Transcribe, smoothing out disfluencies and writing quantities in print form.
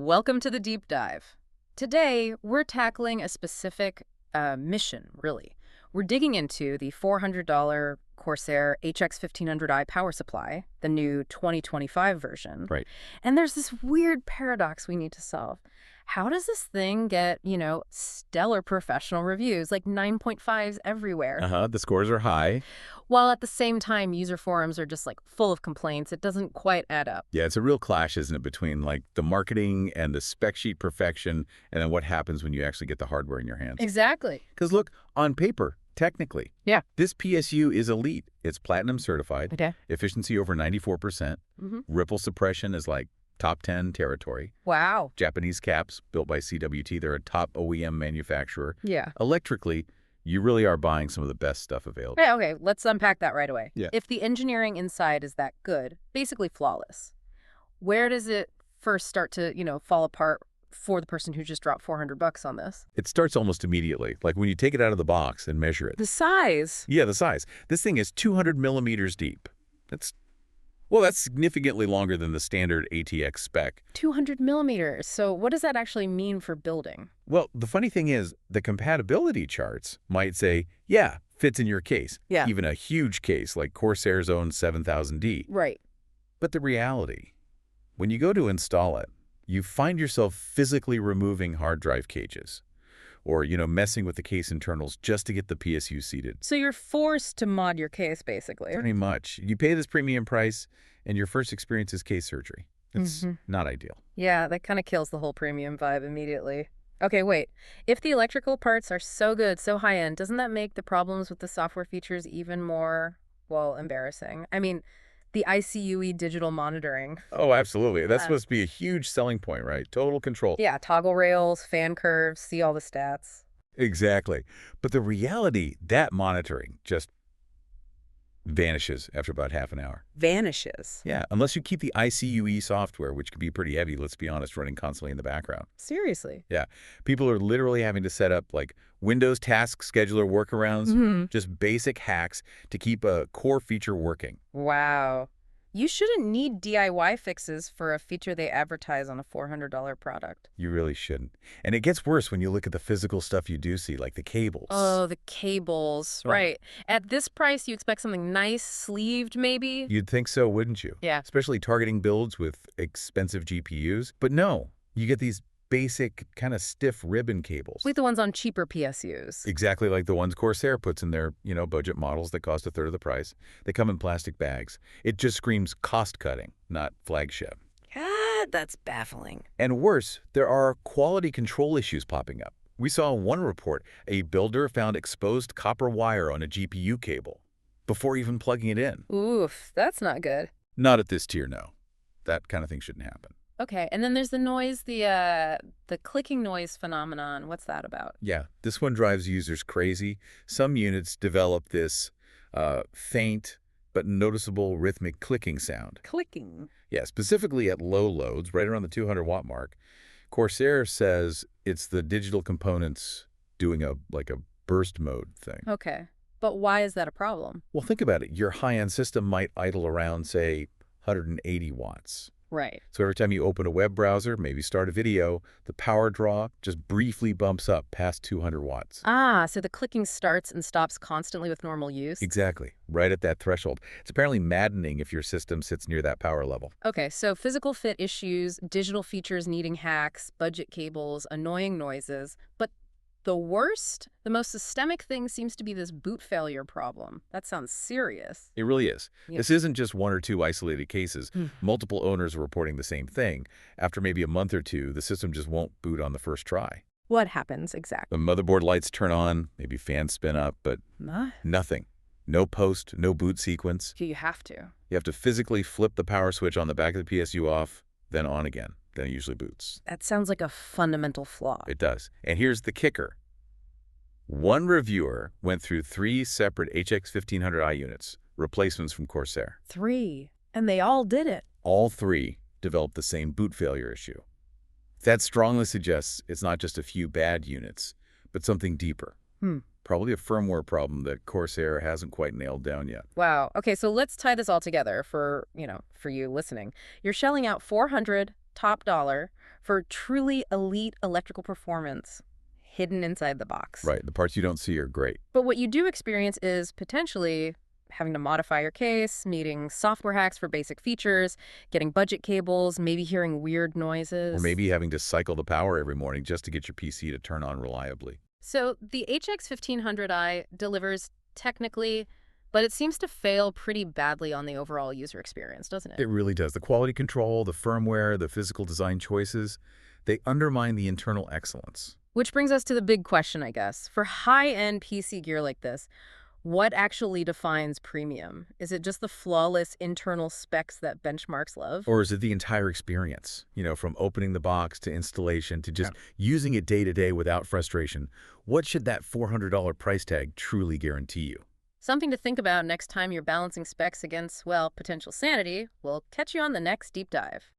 Welcome to the deep dive. Today, we're tackling a specific mission, really. We're digging into the $400 Corsair HX1500i power supply, the new 2025 version. Right. And there's this weird paradox we need to solve. How does this thing get, stellar professional reviews, like 9.5s everywhere? The scores are high. While at the same time, user forums are just like full of complaints. It doesn't quite add up. Yeah, it's a real clash, isn't it, between like the marketing and the spec sheet perfection and then what happens when you actually get the hardware in your hands. Exactly. Because look, on paper, technically, Yeah. this PSU is elite. It's platinum certified. Okay. Efficiency over 94%. Ripple suppression is like top 10 territory. Wow. Japanese caps built by CWT. They're a top OEM manufacturer. Yeah. Electrically, you really are buying some of the best stuff available. Yeah, okay, let's unpack that right away. Yeah. If the engineering inside is that good, basically flawless, where does it first start to, fall apart for the person who just dropped $400 on this? It starts almost immediately. Like when you take it out of the box and measure it. The size. Yeah, the size. This thing is 200 millimeters deep. That's significantly longer than the standard ATX spec. 200 millimeters. So what does that actually mean for building? Well, the funny thing is, the compatibility charts might say, yeah, fits in your case. Yeah. Even a huge case like Corsair's own 7000D. Right. But the reality, when you go to install it, you find yourself physically removing hard drive cages or, messing with the case internals just to get the PSU seated. So you're forced to mod your case, basically. Pretty much. You pay this premium price, and your first experience is case surgery. It's not ideal. Yeah, that kind of kills the whole premium vibe immediately. Okay, wait. If the electrical parts are so good, so high-end, doesn't that make the problems with the software features even more, embarrassing? I mean, the ICUE digital monitoring. Oh, absolutely. That's supposed to be a huge selling point, right? Total control. Yeah, toggle rails, fan curves, see all the stats. Exactly. But the reality, that monitoring just vanishes after about half an hour. Vanishes. Yeah, unless you keep the ICUE software, which can be pretty heavy, let's be honest, running constantly in the background. Seriously. Yeah. People are literally having to set up like Windows task scheduler workarounds, just basic hacks to keep a core feature working. Wow. You shouldn't need DIY fixes for a feature they advertise on a $400 product. You really shouldn't. And it gets worse when you look at the physical stuff you do see, like the cables. Oh, the cables. Right. At this price, you expect something nice, sleeved, maybe? You'd think so, wouldn't you? Yeah. Especially targeting builds with expensive GPUs. But no, you get these basic kind of stiff ribbon cables. Like the ones on cheaper PSUs. Exactly like the ones Corsair puts in their, budget models that cost a third of the price. They come in plastic bags. It just screams cost-cutting, not flagship. God, that's baffling. And worse, there are quality control issues popping up. We saw in one report a builder found exposed copper wire on a GPU cable before even plugging it in. Oof, that's not good. Not at this tier, no. That kind of thing shouldn't happen. Okay, and then there's the noise, the clicking noise phenomenon. What's that about? Yeah, this one drives users crazy. Some units develop this faint but noticeable rhythmic clicking sound. Clicking? Yeah, specifically at low loads, right around the 200-watt mark. Corsair says it's the digital components doing a burst mode thing. Okay, but why is that a problem? Well, think about it. Your high-end system might idle around, say, 180 watts. Right. So every time you open a web browser, maybe start a video, the power draw just briefly bumps up past 200 watts. Ah, so the clicking starts and stops constantly with normal use? Exactly, right at that threshold. It's apparently maddening if your system sits near that power level. Okay, so physical fit issues, digital features needing hacks, budget cables, annoying noises, but the worst, the most systemic thing seems to be this boot failure problem. That sounds serious. It really is. Yeah. This isn't just one or two isolated cases. Multiple owners are reporting the same thing. After maybe a month or two, the system just won't boot on the first try. What happens exactly? The motherboard lights turn on, maybe fans spin up, but nothing. No post, no boot sequence. You have to. You have to physically flip the power switch on the back of the PSU off, then on again. Then it usually boots. That sounds like a fundamental flaw. It does. And here's the kicker. One reviewer went through 3 separate HX1500i units, replacements from Corsair. 3. And they all did it. All 3 developed the same boot failure issue. That strongly suggests it's not just a few bad units, but something deeper. Probably a firmware problem that Corsair hasn't quite nailed down yet. Wow. Okay, so let's tie this all together for you listening. You're shelling out $400 top dollar for truly elite electrical performance hidden inside the box. Right, the parts you don't see are great. But what you do experience is potentially having to modify your case, needing software hacks for basic features, getting budget cables, maybe hearing weird Or noises. maybe having to cycle the power every morning just to get your PC to turn on reliably. So the HX1500i delivers technically, but it seems to fail pretty badly on the overall user experience, doesn't it? It really does. The quality control, the firmware, the physical design choices, they undermine the internal excellence. Which brings us to the big question, I guess. For high-end PC gear like this, what actually defines premium? Is it just the flawless internal specs that benchmarks love? Or is it the entire experience? From opening the box to installation to Yeah. just using it day to day without frustration. What should that $400 price tag truly guarantee you? Something to think about next time you're balancing specs against, well, potential sanity. We'll catch you on the next deep dive.